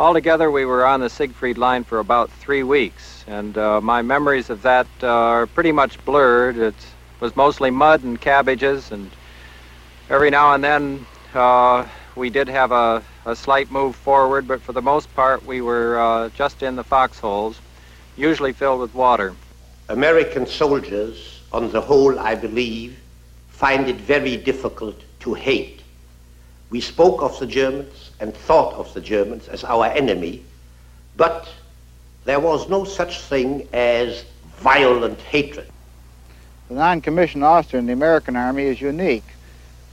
Altogether, we were on the Siegfried Line for about 3 weeks, and my memories of that are pretty much blurred. It was mostly mud and cabbages, and every now and then we did have a slight move forward, but for the most part we were just in the foxholes, usually filled with water. American soldiers, on the whole, I believe, find it very difficult to hate. We spoke of the Germans and thought of the Germans as our enemy, but there was no such thing as violent hatred. The non-commissioned officer in the American Army is unique.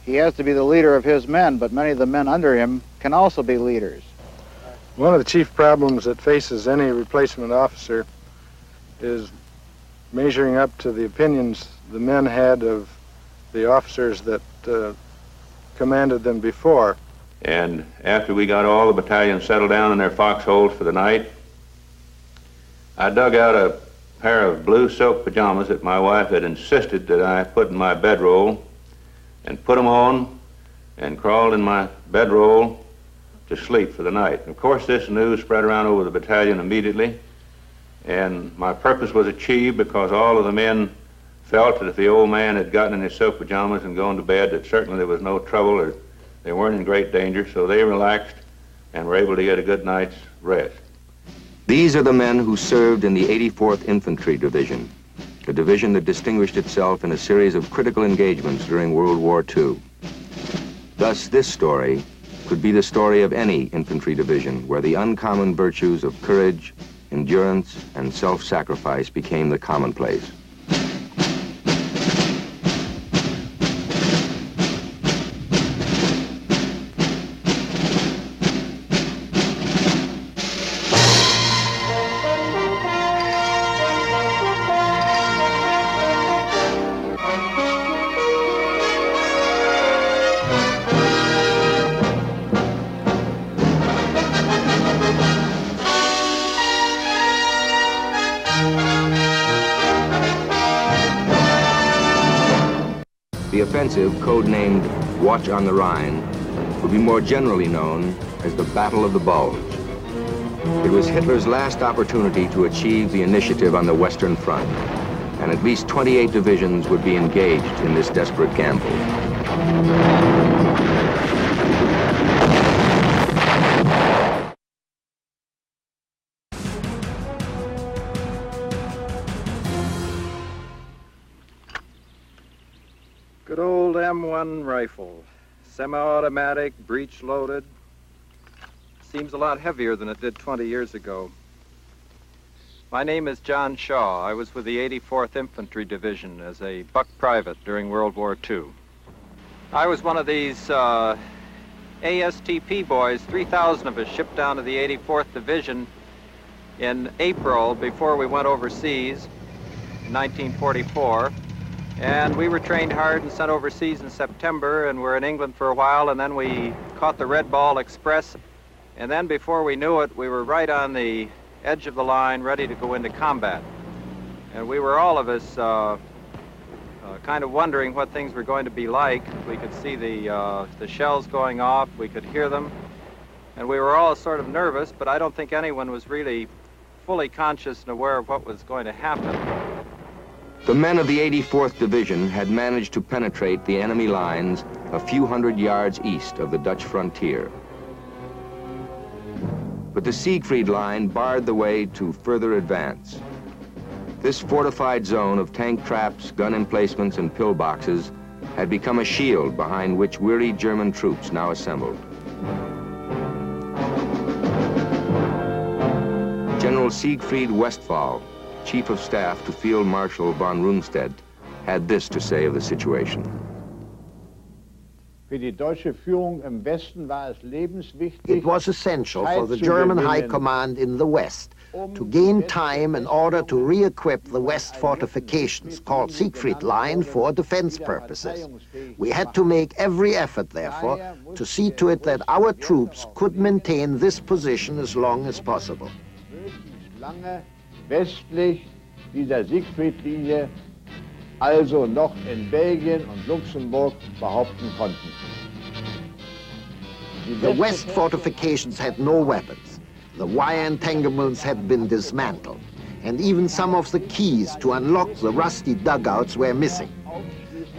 He has to be the leader of his men, but many of the men under him can also be leaders. One of the chief problems that faces any replacement officer is measuring up to the opinions the men had of the officers that commanded them before. And after we got all the battalions settled down in their foxholes for the night, I dug out a pair of blue silk pajamas that my wife had insisted that I put in my bedroll, and put them on and crawled in my bedroll to sleep for the night. And of course, this news spread around over the battalion immediately, and my purpose was achieved because all of the men felt that if the old man had gotten in his silk pajamas and gone to bed, that certainly there was no trouble or they weren't in great danger, so they relaxed and were able to get a good night's rest. These are the men who served in the 84th Infantry Division, a division that distinguished itself in a series of critical engagements during World War II. Thus, this story could be the story of any infantry division where the uncommon virtues of courage, endurance, and self-sacrifice became the commonplace. The offensive, codenamed Watch on the Rhine, would be more generally known as the Battle of the Bulge. It was Hitler's last opportunity to achieve the initiative on the Western Front, and at least 28 divisions would be engaged in this desperate gamble. Good old M1 rifle, semi-automatic, breech-loaded. Seems a lot heavier than it did 20 years ago. My name is John Shaw. I was with the 84th Infantry Division as a buck private during World War II. I was one of these ASTP boys, 3,000 of us shipped down to the 84th Division in April before we went overseas in 1944. And we were trained hard and sent overseas in September, and were in England for a while, and then we caught the Red Ball Express. And then before we knew it, we were right on the edge of the line, ready to go into combat. And we were all of us kind of wondering what things were going to be like. We could see the shells going off, we could hear them, and we were all sort of nervous, but I don't think anyone was really fully conscious and aware of what was going to happen. The men of the 84th Division had managed to penetrate the enemy lines a few hundred yards east of the Dutch frontier. But the Siegfried Line barred the way to further advance. This fortified zone of tank traps, gun emplacements, and pillboxes had become a shield behind which weary German troops now assembled. General Siegfried Westphal, Chief of Staff to Field Marshal von Rundstedt, had this to say of the situation. It was essential for the German High Command in the West to gain time in order to re-equip the West fortifications, called Siegfried Line, for defense purposes. We had to make every effort, therefore, to see to it that our troops could maintain this position as long as possible. Westlich dieser Siegfriedlinie, also noch in Belgien und Luxemburg, behaupten konnten. The West fortifications had no weapons. The wire entanglements had been dismantled, and even some of the keys to unlock the rusty dugouts were missing.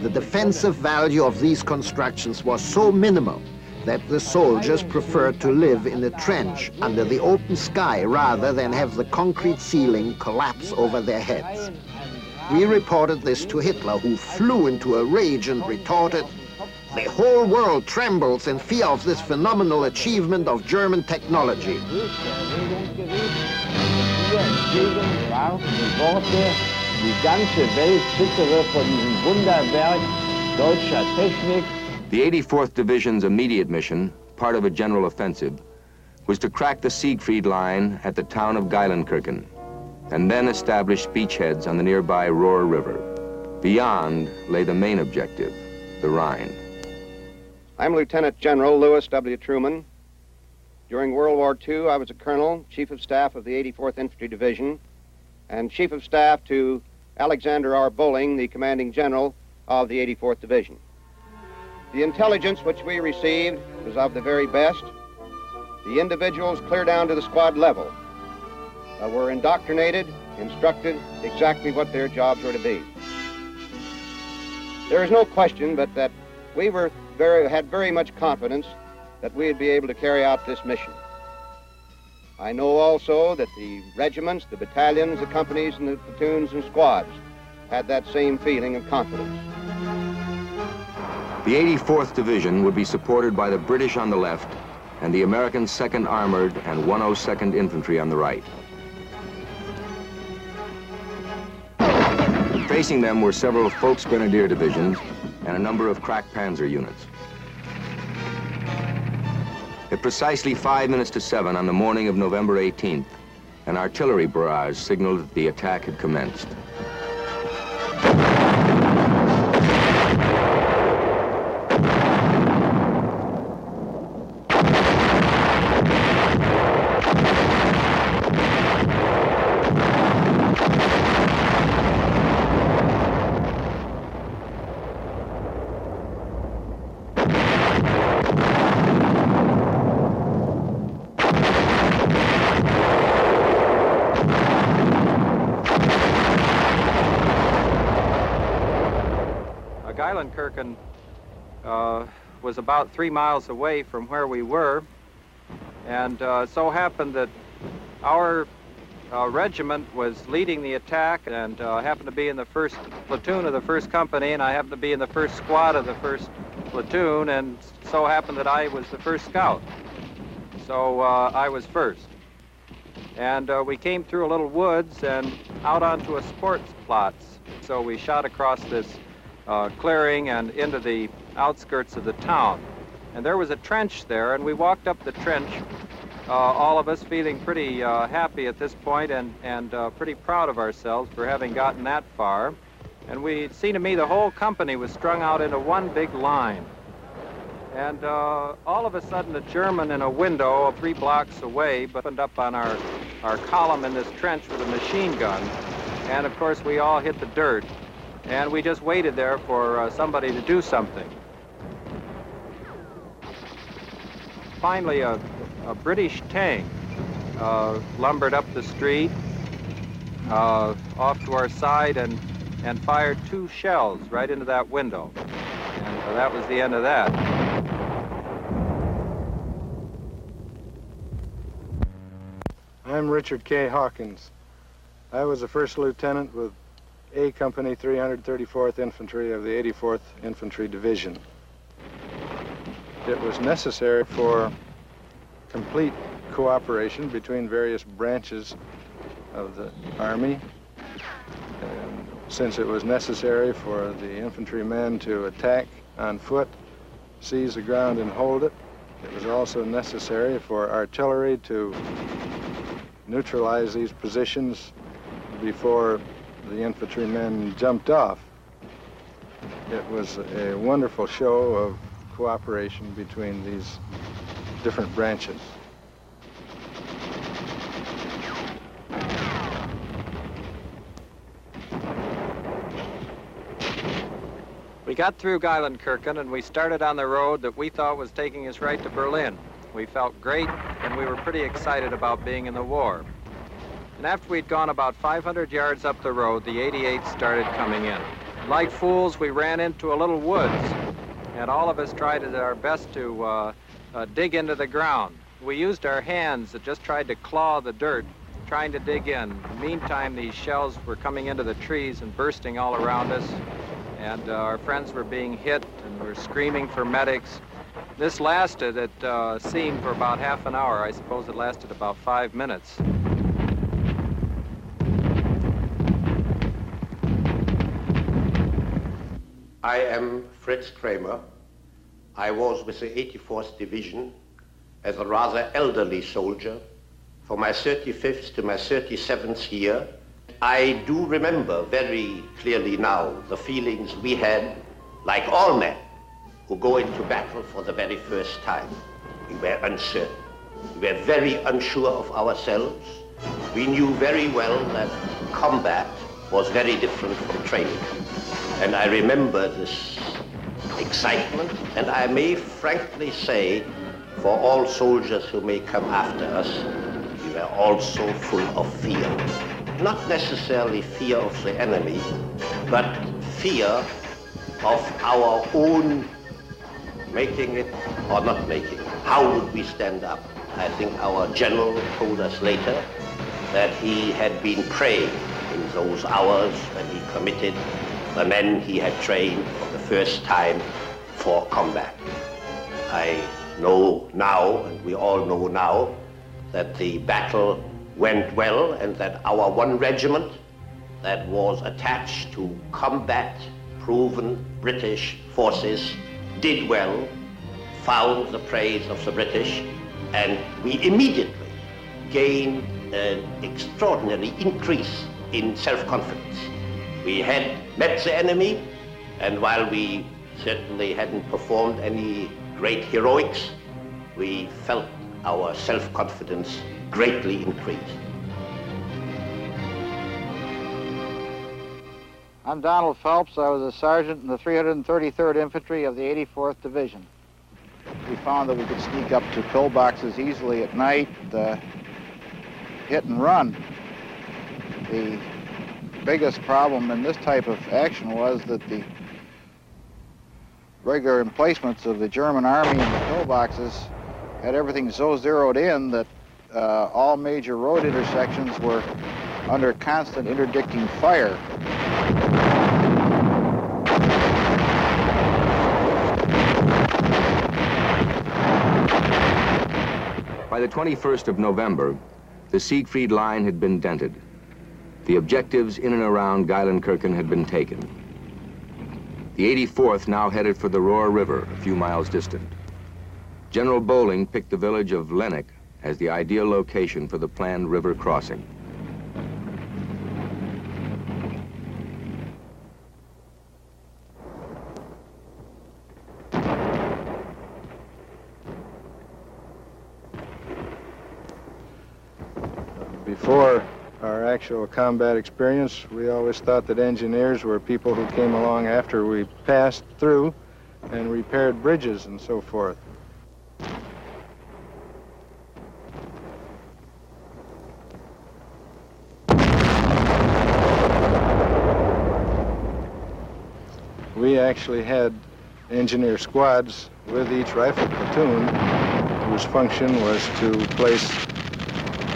The defensive value of these constructions was so minimal that the soldiers preferred to live in a trench under the open sky rather than have the concrete ceiling collapse over their heads. We reported this to Hitler, who flew into a rage and retorted, "The whole world trembles in fear of this phenomenal achievement of German technology." The 84th Division's immediate mission, part of a general offensive, was to crack the Siegfried Line at the town of Geilenkirchen, and then establish beachheads on the nearby Ruhr River. Beyond lay the main objective, the Rhine. I'm Lieutenant General Lewis W. Truman. During World War II, I was a colonel, Chief of Staff of the 84th Infantry Division, and Chief of Staff to Alexander R. Bowling, the Commanding General of the 84th Division. The intelligence which we received was of the very best. The individuals, clear down to the squad level, were indoctrinated, instructed exactly what their jobs were to be. There is no question but that we had very much confidence that we would be able to carry out this mission. I know also that the regiments, the battalions, the companies, and the platoons and squads had that same feeling of confidence. The 84th Division would be supported by the British on the left and the American 2nd Armored and 102nd Infantry on the right. Facing them were several Volksgrenadier divisions and a number of crack panzer units. At precisely 5 minutes to 7 on the morning of November 18th, an artillery barrage signaled that the attack had commenced. Geilenkirchen was about 3 miles away from where we were, and it so happened that our regiment was leading the attack, and happened to be in the 1st platoon of the 1st company, and I happened to be in the 1st squad of the 1st platoon, and so happened that I was the 1st scout. So I was first. And we came through a little woods and out onto a sports plots. So we shot across this clearing and into the outskirts of the town. And there was a trench there, and we walked up the trench, all of us feeling pretty happy at this point and pretty proud of ourselves for having gotten that far. And it seemed to me the whole company was strung out into one big line. And all of a sudden, a German in a window 3 blocks away opened up on our column in this trench with a machine gun. And of course, we all hit the dirt. And we just waited there for somebody to do something. Finally, a British tank lumbered up the street off to our side and fired 2 shells right into that window. And that was the end of that. I'm Richard K. Hawkins. I was a first lieutenant with A Company 334th Infantry of the 84th Infantry Division. It was necessary for complete cooperation between various branches of the Army. And since it was necessary for the infantrymen to attack on foot, seize the ground and hold it, it was also necessary for artillery to neutralize these positions before the infantrymen jumped off. It was a wonderful show of cooperation between these different branches. We got through Geilenkirchen and we started on the road that we thought was taking us right to Berlin. We felt great and we were pretty excited about being in the war. And after we'd gone about 500 yards up the road, the 88 started coming in. Like fools, we ran into a little woods, and all of us tried our best to dig into the ground. We used our hands that just tried to claw the dirt, trying to dig in. Meantime, these shells were coming into the trees and bursting all around us, and our friends were being hit and were screaming for medics. This lasted, it seemed, for about half an hour. I suppose it lasted about 5 minutes. I am Fritz Kramer. I was with the 84th Division as a rather elderly soldier from my 35th to my 37th year. I do remember very clearly now the feelings we had, like all men who go into battle for the very first time. We were uncertain. We were very unsure of ourselves. We knew very well that combat was very different from training. And I remember this excitement, and I may frankly say, for all soldiers who may come after us, we were also full of fear. Not necessarily fear of the enemy, but fear of our own making it or not making it. How would we stand up? I think our general told us later that he had been praying in those hours when he committed the men he had trained for the first time for combat. I know now, and we all know now, that the battle went well and that our one regiment that was attached to combat-proven British forces did well, found the praise of the British, and we immediately gained an extraordinary increase in self-confidence. We had met the enemy, and while we certainly hadn't performed any great heroics, we felt our self-confidence greatly increased. I'm Donald Phelps. I was a sergeant in the 333rd Infantry of the 84th Division. We found that we could sneak up to pillboxes easily at night, hit and run. The biggest problem in this type of action was that the regular emplacements of the German army and the pillboxes had everything so zeroed in that all major road intersections were under constant interdicting fire. By the 21st of November, the Siegfried Line had been dented. The objectives in and around Geilenkirchen had been taken. The 84th now headed for the Rohr River, a few miles distant. General Bowling picked the village of Lenneck as the ideal location for the planned river crossing. Before our actual combat experience, we always thought that engineers were people who came along after we passed through and repaired bridges and so forth. We actually had engineer squads with each rifle platoon whose function was to place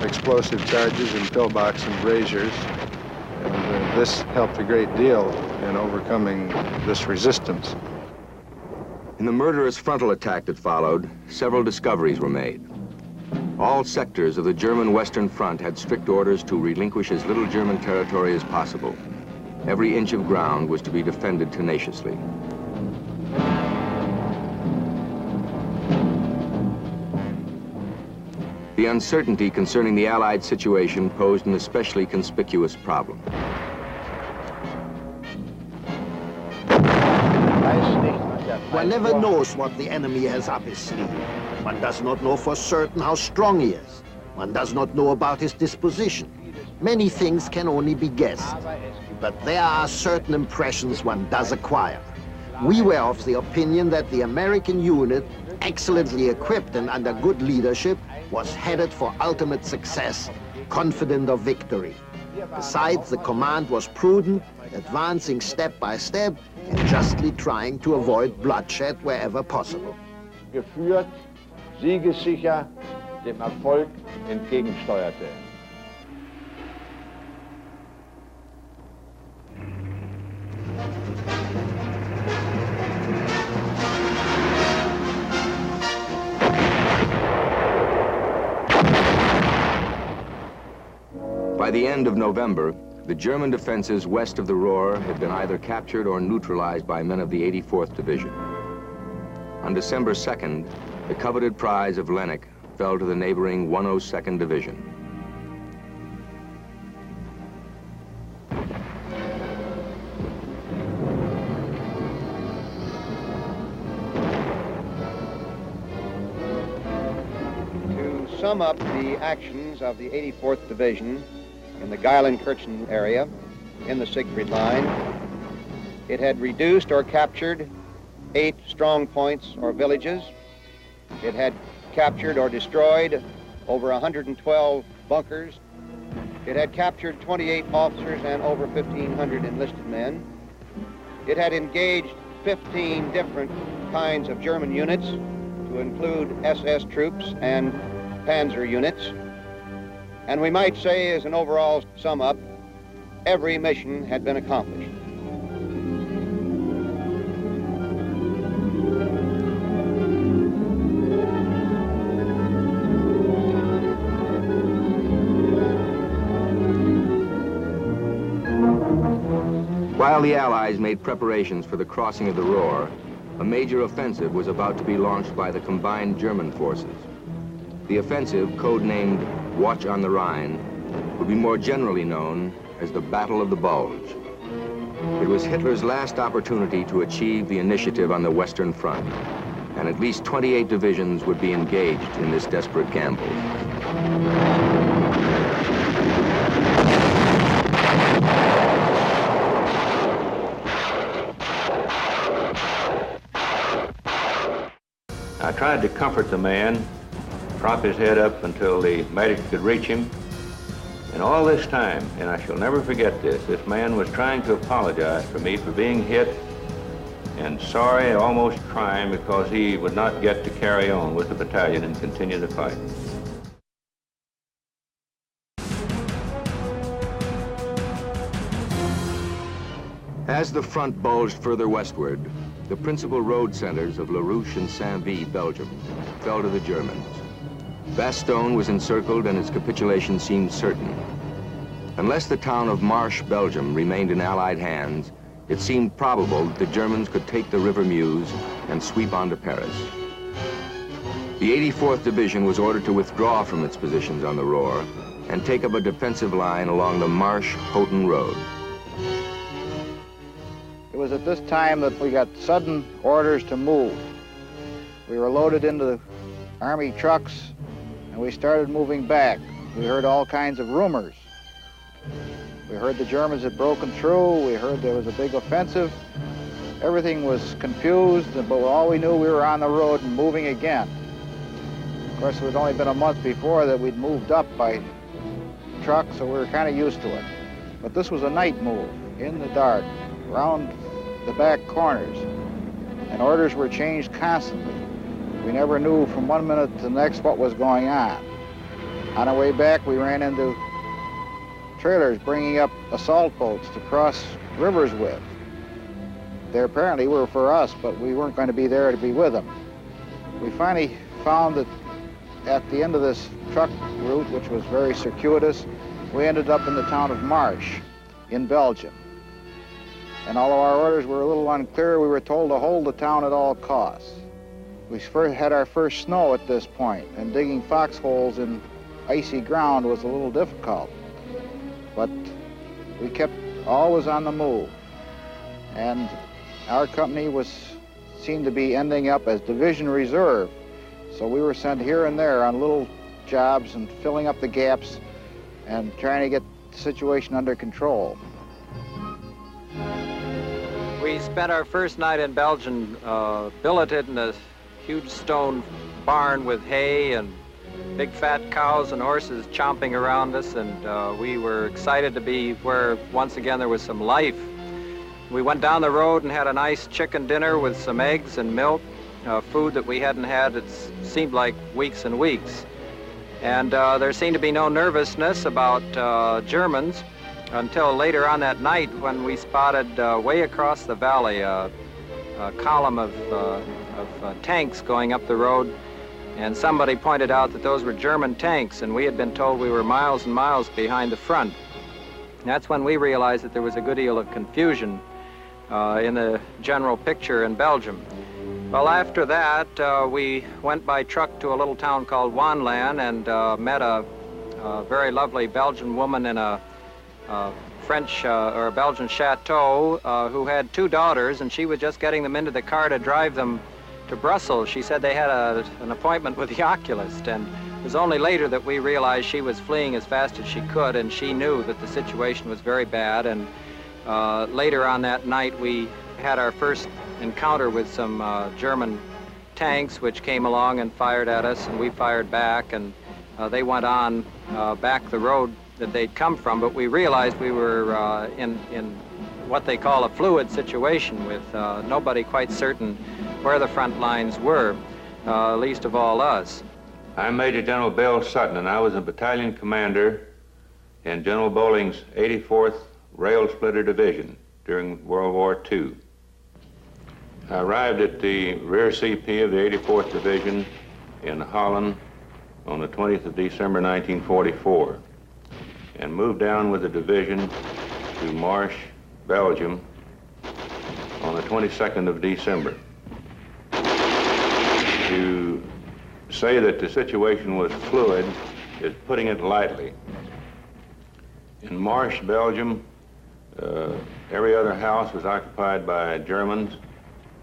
explosive charges in pillbox and braziers, and this helped a great deal in overcoming this resistance. In the murderous frontal attack that followed, several discoveries were made. All sectors of the German Western Front had strict orders to relinquish as little German territory as possible. Every inch of ground was to be defended tenaciously. The uncertainty concerning the Allied situation posed an especially conspicuous problem. One never knows what the enemy has up his sleeve. One does not know for certain how strong he is. One does not know about his disposition. Many things can only be guessed. But there are certain impressions one does acquire. We were of the opinion that the American unit, excellently equipped and under good leadership, was headed for ultimate success, confident of victory. Besides, the command was prudent, advancing step by step and justly trying to avoid bloodshed wherever possible. Geführt, siegessicher dem Erfolg entgegensteuerte. By the end of November, the German defenses west of the Ruhr had been either captured or neutralized by men of the 84th Division. On December 2nd, the coveted prize of Lennik fell to the neighboring 102nd Division. To sum up the actions of the 84th Division in the Geilenkirchen area in the Siegfried Line, it had reduced or captured 8 strong points or villages. It had captured or destroyed over 112 bunkers. It had captured 28 officers and over 1,500 enlisted men. It had engaged 15 different kinds of German units, to include SS troops and Panzer units. And we might say, as an overall sum up, every mission had been accomplished. While the Allies made preparations for the crossing of the Ruhr, a major offensive was about to be launched by the combined German forces. The offensive, codenamed Watch on the Rhine, would be more generally known as the Battle of the Bulge. It was Hitler's last opportunity to achieve the initiative on the Western Front, and at least 28 divisions would be engaged in this desperate gamble. I tried to comfort the man, prop his head up until the medics could reach him. And all this time, and I shall never forget this man was trying to apologize for me for being hit and sorry, almost crying, because he would not get to carry on with the battalion and continue the fight. As the front bulged further westward, the principal road centers of La Rouche and Saint-Vith, Belgium, fell to the Germans. Bastogne was encircled and its capitulation seemed certain. Unless the town of Marche, Belgium, remained in Allied hands, it seemed probable that the Germans could take the River Meuse and sweep on to Paris. The 84th Division was ordered to withdraw from its positions on the Ruhr and take up a defensive line along the Marche-Houghton road. It was at this time that we got sudden orders to move. We were loaded into the Army trucks and we started moving back. We heard all kinds of rumors. We heard the Germans had broken through. We heard there was a big offensive. Everything was confused, but all we knew, we were on the road and moving again. Of course, it had only been a month before that we'd moved up by truck, so we were kind of used to it. But this was a night move, in the dark, around the back corners, and orders were changed constantly. We never knew from one minute to the next what was going on. On our way back, we ran into trailers bringing up assault boats to cross rivers with. They apparently were for us, but we weren't going to be there to be with them. We finally found that at the end of this truck route, which was very circuitous, we ended up in the town of Marche in Belgium. And although our orders were a little unclear, we were told to hold the town at all costs. We had our first snow at this point, and digging foxholes in icy ground was a little difficult. But we kept always on the move. And our company seemed to be ending up as division reserve. So we were sent here and there on little jobs and filling up the gaps and trying to get the situation under control. We spent our first night in Belgium billeted in a huge stone barn with hay and big fat cows and horses chomping around us, and we were excited to be where once again there was some life. We went down the road and had a nice chicken dinner with some eggs and milk, food that we hadn't had, it seemed like weeks and weeks. And there seemed to be no nervousness about Germans until later on that night when we spotted way across the valley a column of tanks going up the road, and somebody pointed out that those were German tanks, and we had been told we were miles and miles behind the front. And that's when we realized that there was a good deal of confusion in the general picture in Belgium. Well, after that, we went by truck to a little town called Wanlan and met a very lovely Belgian woman in a French or a Belgian chateau who had 2 daughters, and she was just getting them into the car to drive them to Brussels. She said they had an appointment with the oculist, and it was only later that we realized she was fleeing as fast as she could, and she knew that the situation was very bad. And later on that night, we had our first encounter with some German tanks which came along and fired at us, and we fired back, and they went on back the road that they'd come from, but we realized we were in what they call a fluid situation with nobody quite certain where the front lines were, least of all us. I'm Major General Bill Sutton, and I was a battalion commander in General Bowling's 84th Rail Splitter Division during World War II. I arrived at the rear CP of the 84th Division in Holland on the 20th of December 1944 and moved down with the division to Marsh, Belgium on the 22nd of December. To say that the situation was fluid is putting it lightly. In Marsh, Belgium, every other house was occupied by Germans,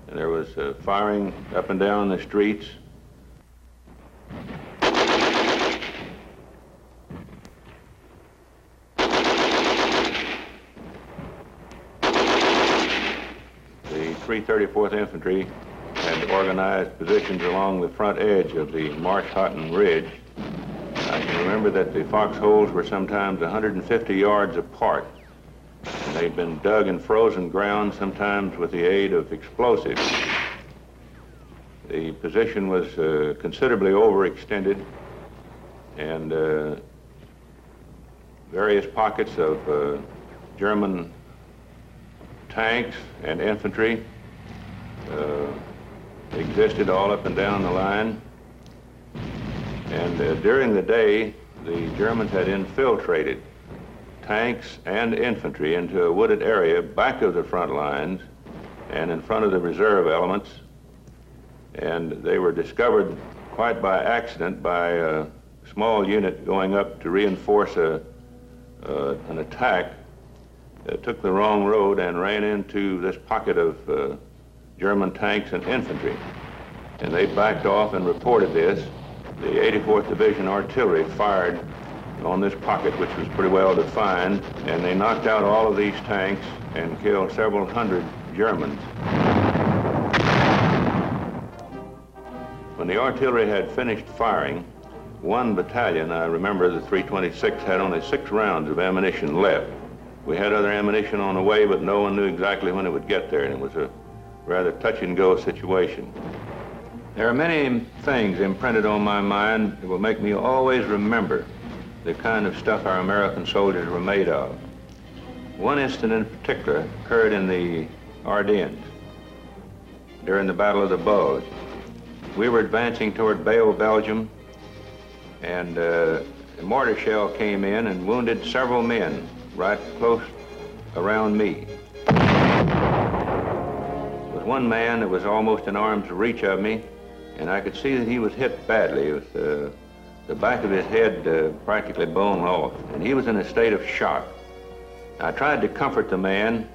and there was firing up and down the streets. The 334th Infantry had organized positions along the front edge of the Marsh-Houghton Ridge. I can remember that the foxholes were sometimes 150 yards apart. And they'd been dug in frozen ground, sometimes with the aid of explosives. The position was considerably overextended, and various pockets of German tanks and infantry existed all up and down the line. And during the day, the Germans had infiltrated tanks and infantry into a wooded area back of the front lines and in front of the reserve elements. And they were discovered quite by accident by a small unit going up to reinforce an attack. Took the wrong road and ran into this pocket of German tanks and infantry. And they backed off and reported this. The 84th Division Artillery fired on this pocket, which was pretty well defined, and they knocked out all of these tanks and killed several hundred Germans. When the artillery had finished firing, one battalion, I remember the 326, had only 6 rounds of ammunition left. We had other ammunition on the way, but no one knew exactly when it would get there, and it was a rather touch-and-go situation. There are many things imprinted on my mind that will make me always remember the kind of stuff our American soldiers were made of. One incident in particular occurred in the Ardennes during the Battle of the Bulge. We were advancing toward Bale, Belgium, and a mortar shell came in and wounded several men right close around me. There was one man that was almost in arm's reach of me, and I could see that he was hit badly with the back of his head practically blown off, and he was in a state of shock. I tried to comfort the man,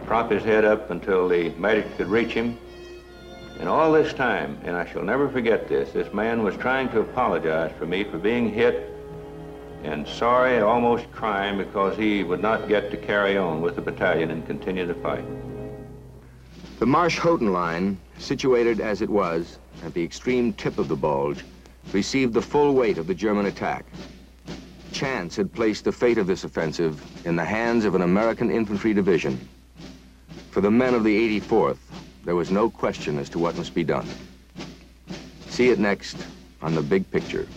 prop his head up until the medic could reach him, and all this time, and I shall never forget this, this man was trying to apologize for me for being hit, and sorry, almost crying, because he would not get to carry on with the battalion and continue the fight. The Marsh-Houghton line, situated as it was at the extreme tip of the bulge, received the full weight of the German attack. Chance had placed the fate of this offensive in the hands of an American infantry division. For the men of the 84th, there was no question as to what must be done. See it next on The Big Picture.